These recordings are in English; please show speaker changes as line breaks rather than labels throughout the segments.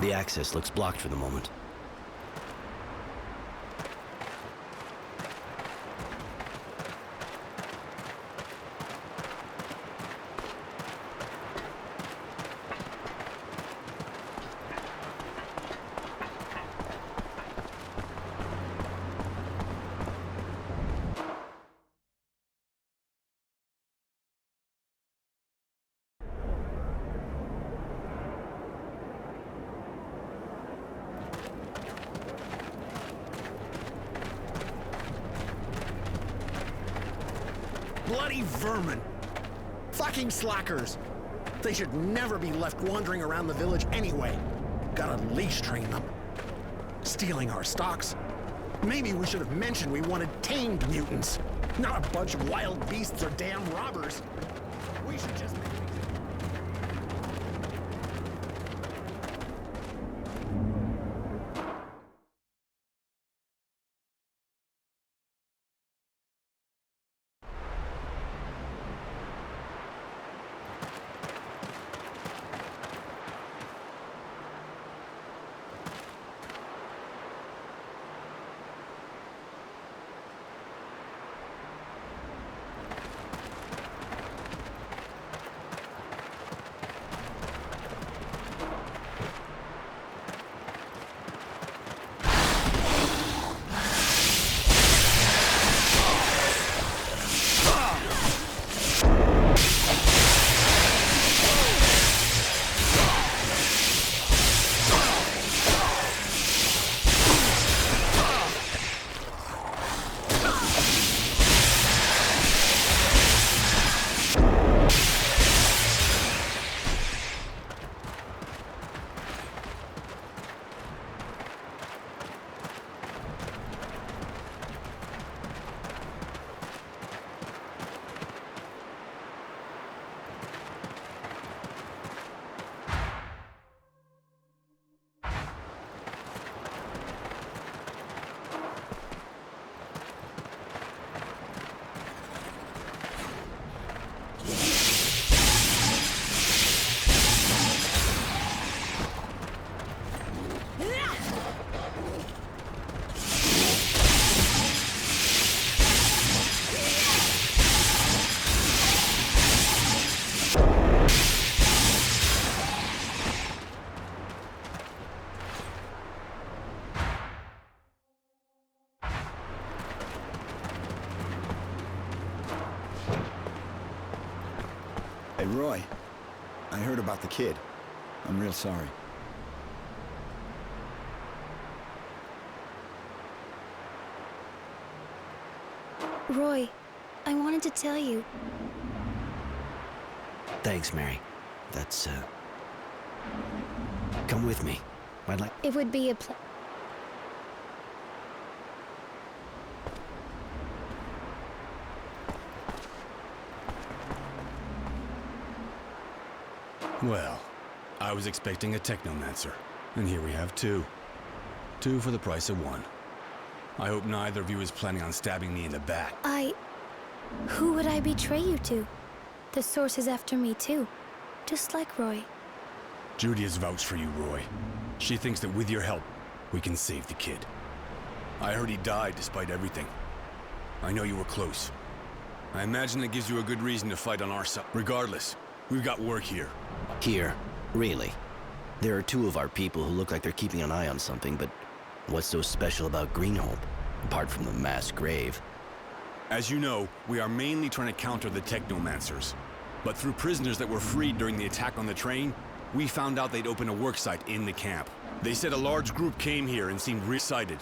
The access looks blocked for the moment.
Bloody vermin! Fucking slackers! They should never be left wandering around the village anyway. Gotta leash train them. Stealing our stocks. Maybe we should have mentioned we wanted tamed mutants, not a bunch of wild beasts or damn robbers. We should just make things...
Hey, Roy. I heard about the kid. I'm real sorry.
Roy, I wanted to tell you.
Thanks, Mary. That's, come with me. I'd like...
It would be a
Well, I was expecting a Technomancer, and here we have two. Two for the price of one. I hope neither of you is planning on stabbing me in the back.
Who would I betray you to? The Source is after me too, just like Roy.
Judy has vouched for you, Roy. She thinks that with your help, we can save the kid. I heard he died despite everything. I know you were close. I imagine that gives you a good reason to fight on our side. Regardless, we've got work here.
Here? Really? There are two of our people who look like they're keeping an eye on something, but what's so special about Greenhope, apart from the mass grave?
As you know, we are mainly trying to counter the Technomancers. But through prisoners that were freed during the attack on the train, we found out they'd opened a worksite in the camp. They said a large group came here and seemed excited.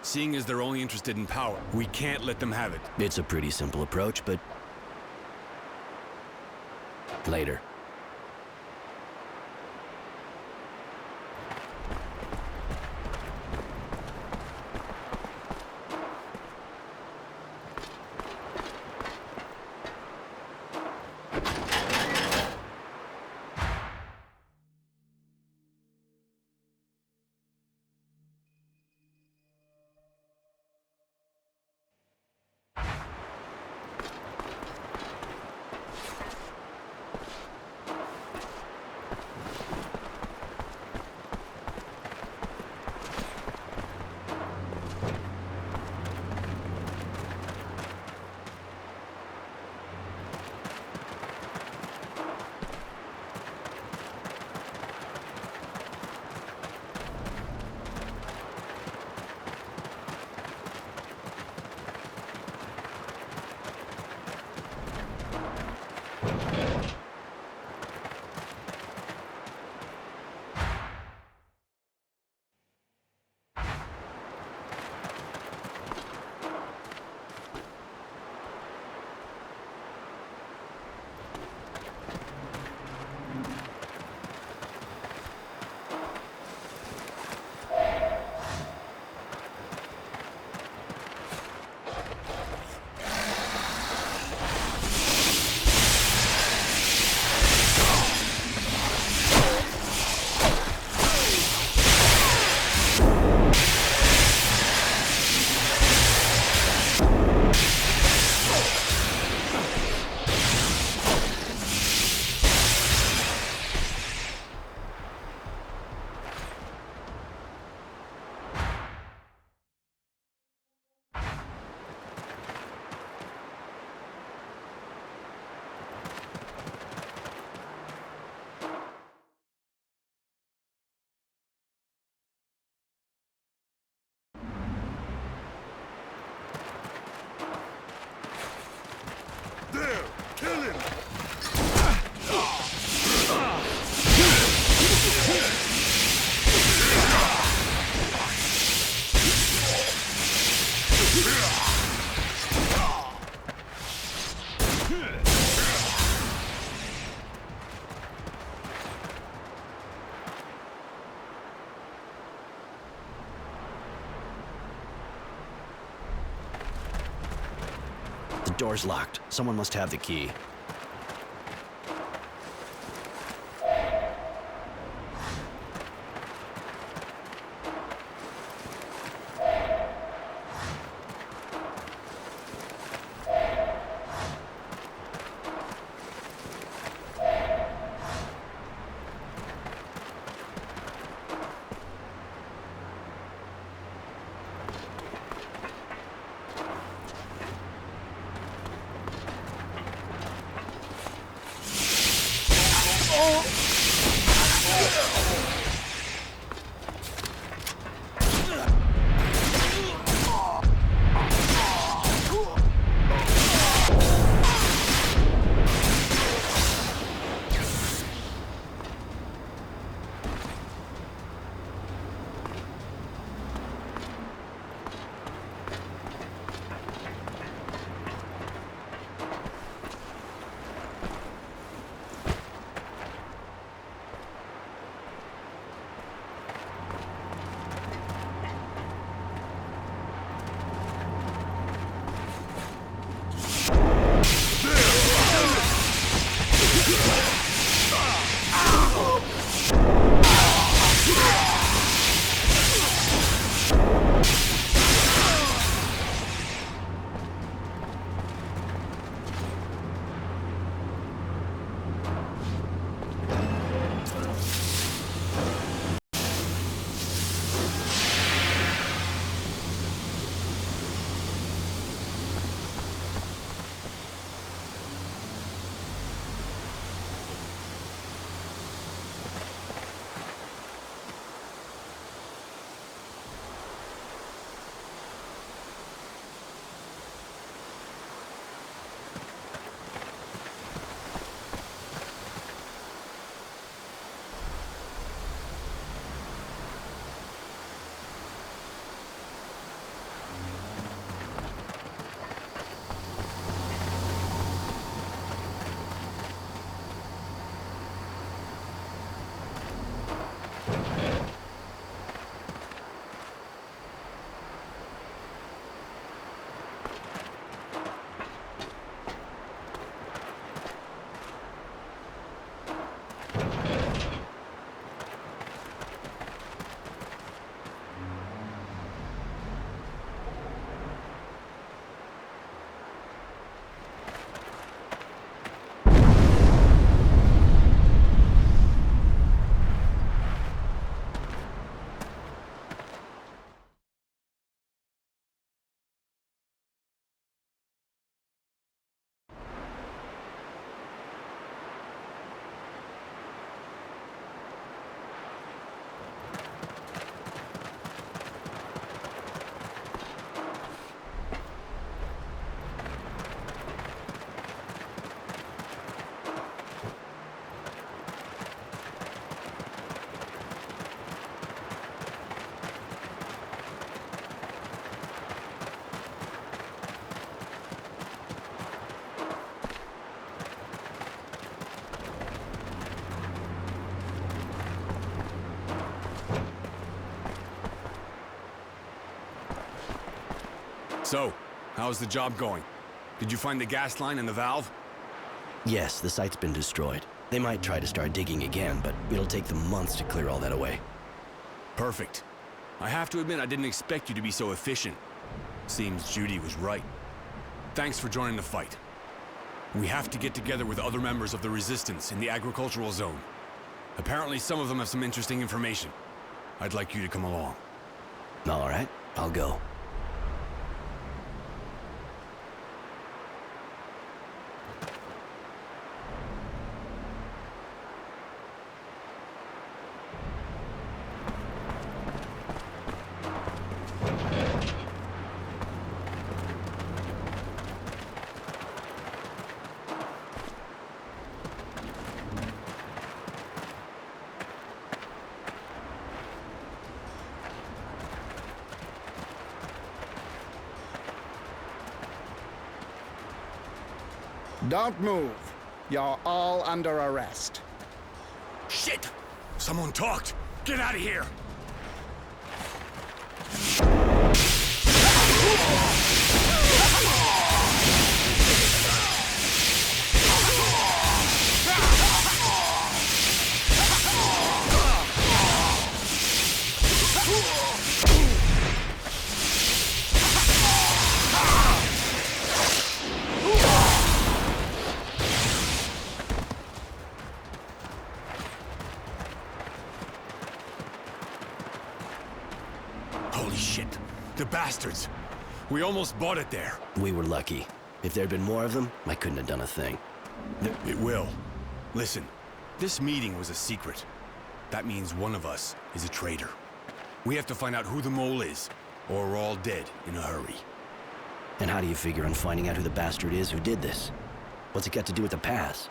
Seeing as they're only interested in power, we can't let them have it.
It's a pretty simple approach, but... later. Door's locked. Someone must have the key.
So, how's the job going? Did you find the gas line and the valve?
Yes, the site's been destroyed. They might try to start digging again, but it'll take them months to clear all that away.
Perfect. I have to admit I didn't expect you to be so efficient. Seems Judy was right. Thanks for joining the fight. We have to get together with other members of the Resistance in the agricultural zone. Apparently some of them have some interesting information. I'd like you to come along.
All right, I'll go.
Don't move. You're all under arrest.
Shit! Someone talked! Get out of here! Holy shit. The bastards. We almost bought it there.
We were lucky. If there'd been more of them, I couldn't have done a thing.
It will. Listen, this meeting was a secret. That means one of us is a traitor. We have to find out who the mole is, or we're all dead in a hurry.
And how do you figure on finding out who the bastard is who did this? What's it got to do with the pass?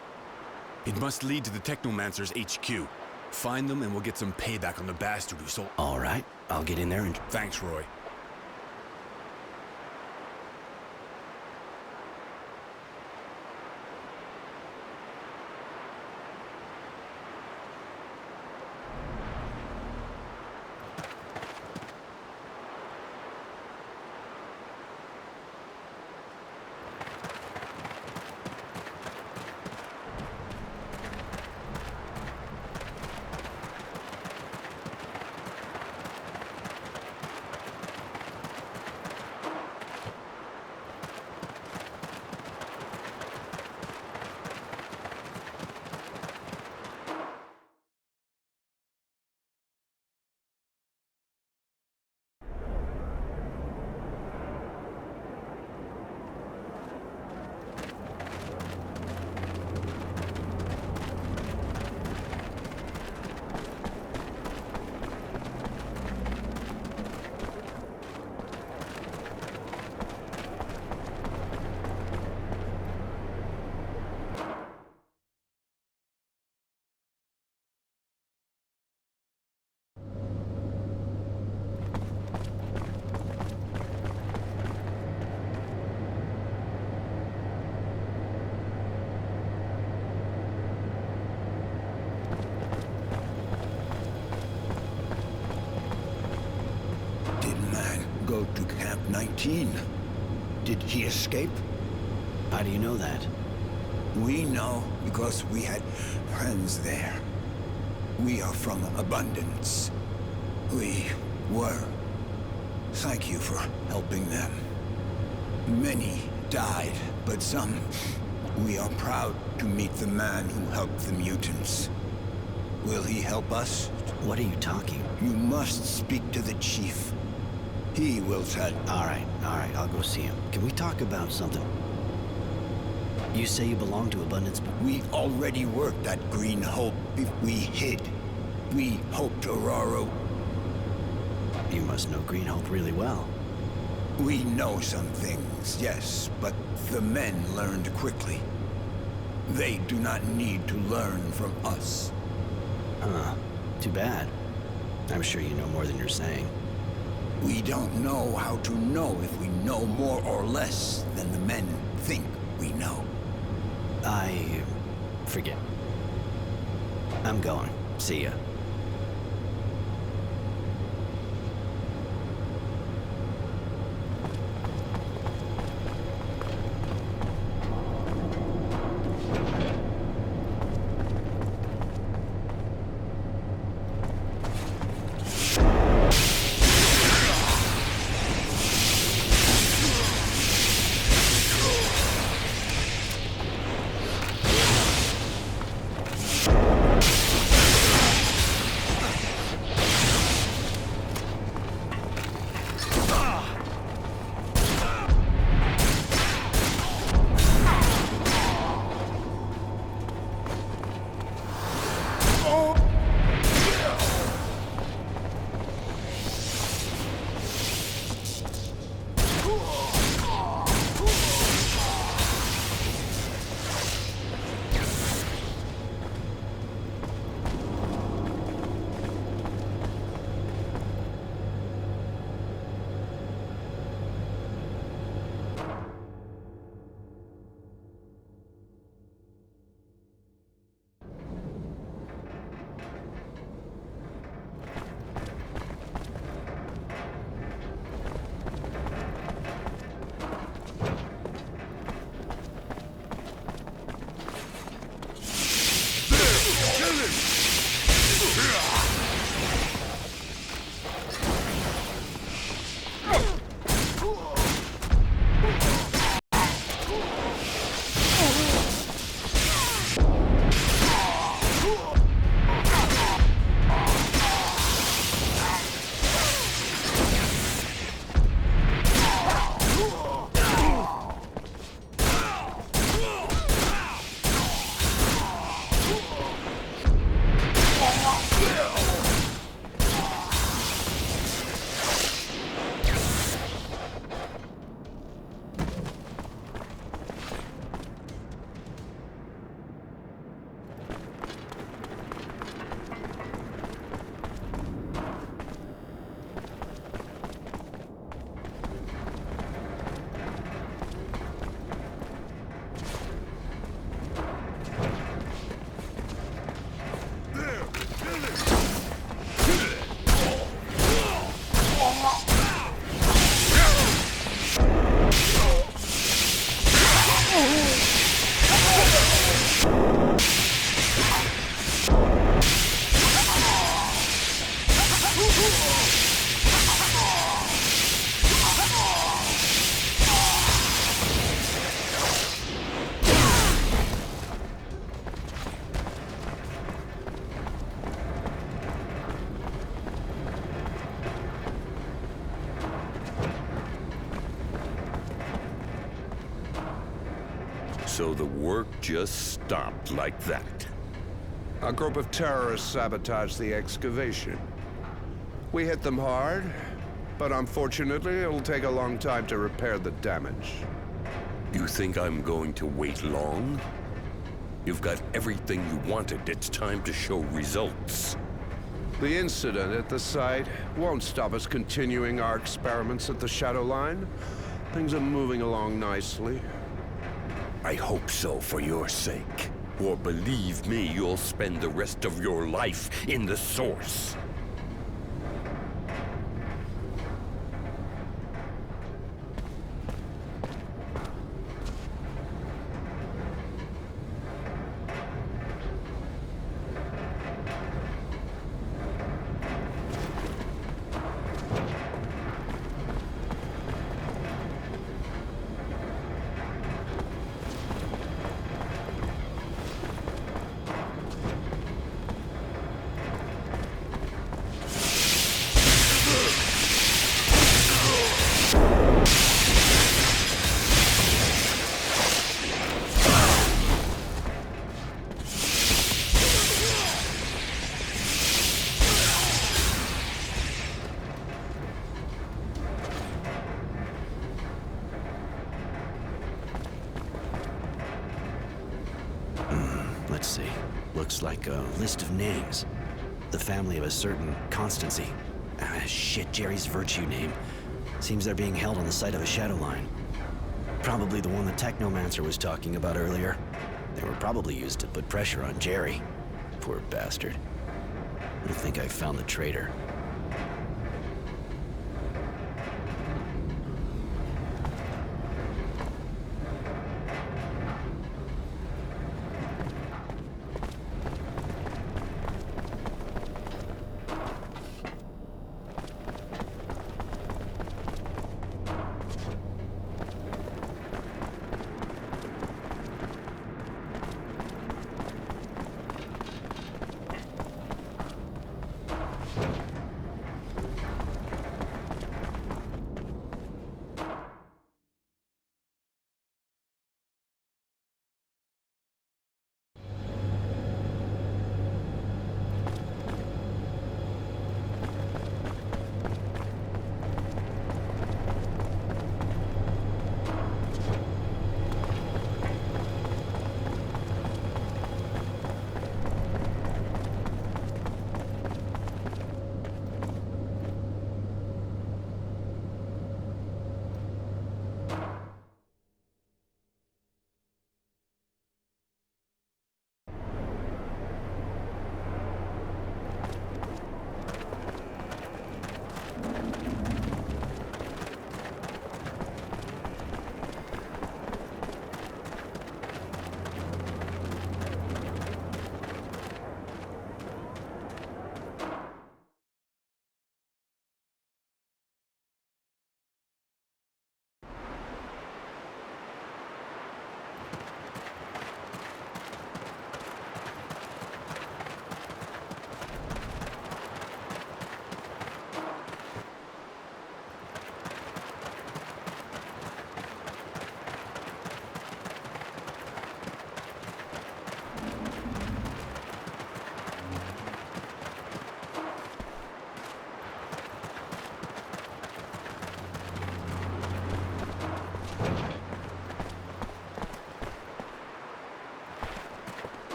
It must lead to the Technomancer's HQ. Find them and we'll get some payback on the bastard who sold...
All right, I'll get in there and...
Thanks, Roy.
Go to Camp 19. Did he escape?
How do you know that?
We know because we had friends there. We are from Abundance. We were. Thank you for helping them. Many died, but some... We are proud to meet the man who helped the mutants. Will he help us?
What are you talking?
You must speak to the chief. He will tell you.
All right, I'll go see him. Can we talk about something? You say you belong to Abundance, but...
We already worked at Green Hope. If we hid, we hoped Aurora...
You must know Green Hope really well.
We know some things, yes, but the men learned quickly. They do not need to learn from us.
Huh. Too bad. I'm sure you know more than you're saying.
We don't know how to know if we know more or less than the men think we know.
I... forget. I'm going. See ya.
So the work just stopped like that.
A group of terrorists sabotaged the excavation. We hit them hard, but unfortunately it'll take a long time to repair the damage.
You think I'm going to wait long? You've got everything you wanted. It's time to show results.
The incident at the site won't stop us continuing our experiments at the Shadow Line. Things are moving along nicely.
I hope so for your sake. Or believe me, you'll spend the rest of your life in the Source.
Let's see. Looks like a list of names. The family of a certain Constancy. Shit, Jerry's virtue name. Seems they're being held on the site of a Shadow Line. Probably the one the Technomancer was talking about earlier. They were probably used to put pressure on Jerry. Poor bastard. I think I found the traitor.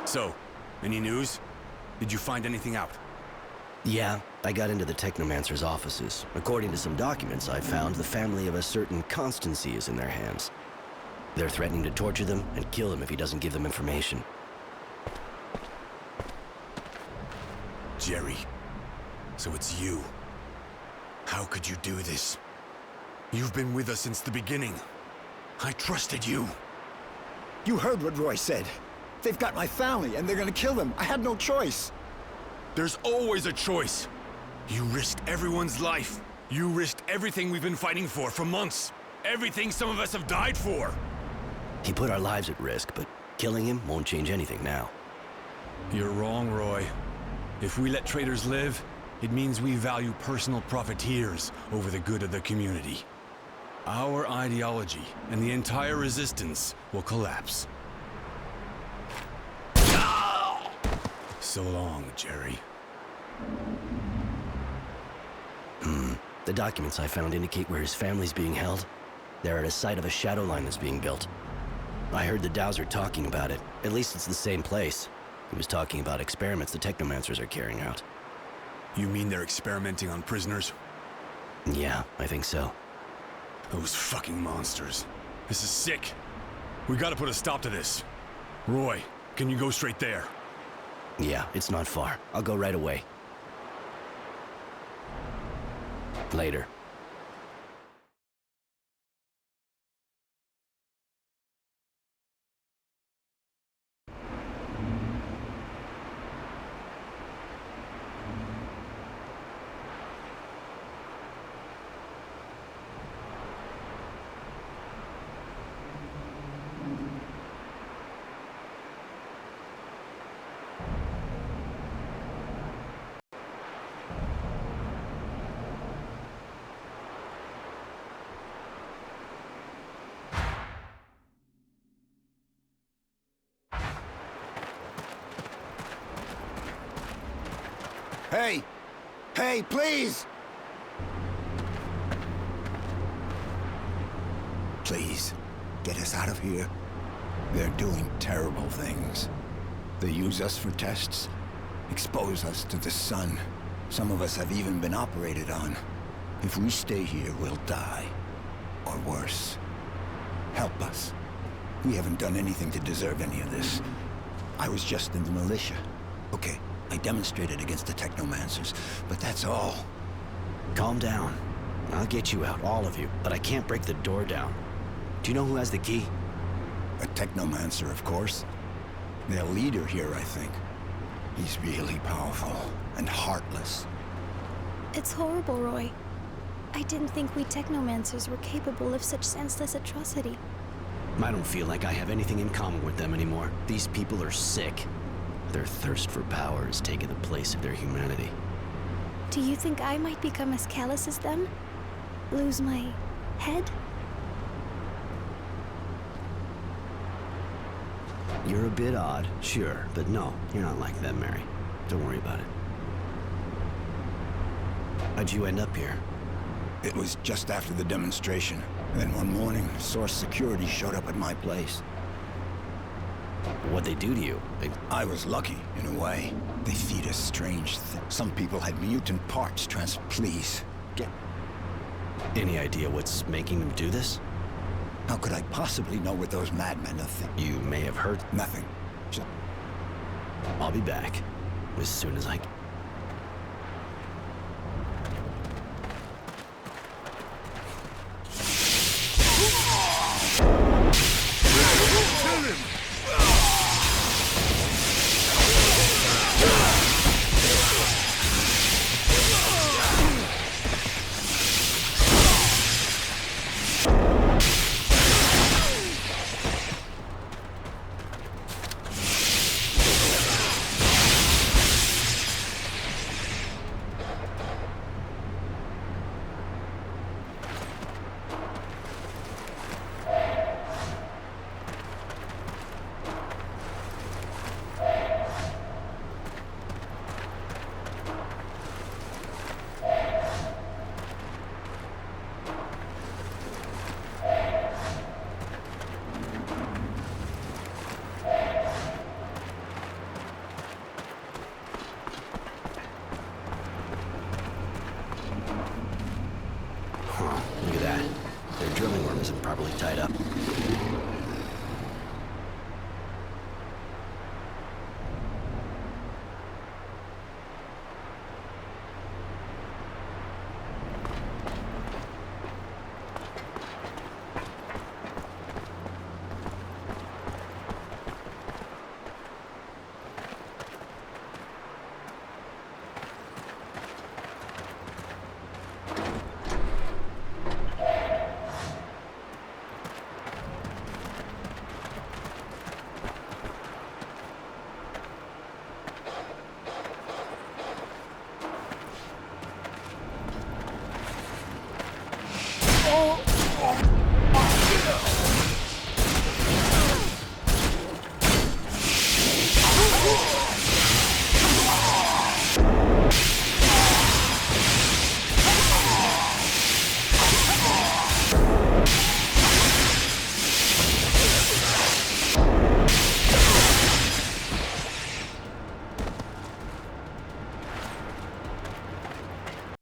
So, any news? Did you find anything out?
Yeah, I got into the Technomancer's offices. According to some documents I found, the family of a certain Constancy is in their hands. They're threatening to torture them and kill him if he doesn't give them information.
Jerry, so it's you. How could you do this? You've been with us since the beginning. I trusted you.
You heard what Roy said. They've got my family, and they're gonna kill them. I had no choice.
There's always a choice. You risked everyone's life. You risked everything we've been fighting for months. Everything some of us have died for.
He put our lives at risk, but killing him won't change anything now.
You're wrong, Roy. If we let traitors live, it means we value personal profiteers over the good of the community. Our ideology and the entire resistance will collapse. So long, Jerry.
The documents I found indicate where his family's being held. They're at a site of a shadow line that's being built. I heard the Dowser talking about it. At least it's the same place. He was talking about experiments the Technomancers are carrying out.
You mean they're experimenting on prisoners?
Yeah, I think so.
Those fucking monsters. This is sick. We gotta put a stop to this. Roy, can you go straight there?
Yeah, it's not far. I'll go right away. Later.
Hey! Hey, please! Please, get us out of here. They're doing terrible things. They use us for tests, expose us to the sun. Some of us have even been operated on. If we stay here, we'll die. Or worse. Help us. We haven't done anything to deserve any of this. I was just in the militia. Okay, I demonstrated against the Technomancers, but that's all.
Calm down. I'll get you out, all of you, but I can't break the door down. Do you know who has the key?
A Technomancer, of course. Their leader here, I think. He's really powerful and heartless.
It's horrible, Roy. I didn't think we Technomancers were capable of such senseless atrocity.
I don't feel like I have anything in common with them anymore. These people are sick. Their thirst for power has taken the place of their humanity.
Do you think I might become as callous as them? Lose my head?
You're a bit odd, sure, but no, you're not like them, Mary. Don't worry about it. How'd you end up here?
It was just after the demonstration. Then one morning, Source Security showed up at my place.
What'd they do to you?
I was lucky, in a way. They feed us strange things. Some people had mutant parts Please, get...
Any idea what's making them do this?
How could I possibly know what those madmen are thinking?
You may have heard.
Nothing.
I'll be back as soon as I can. Look at that. Their drilling worm isn't properly tied up.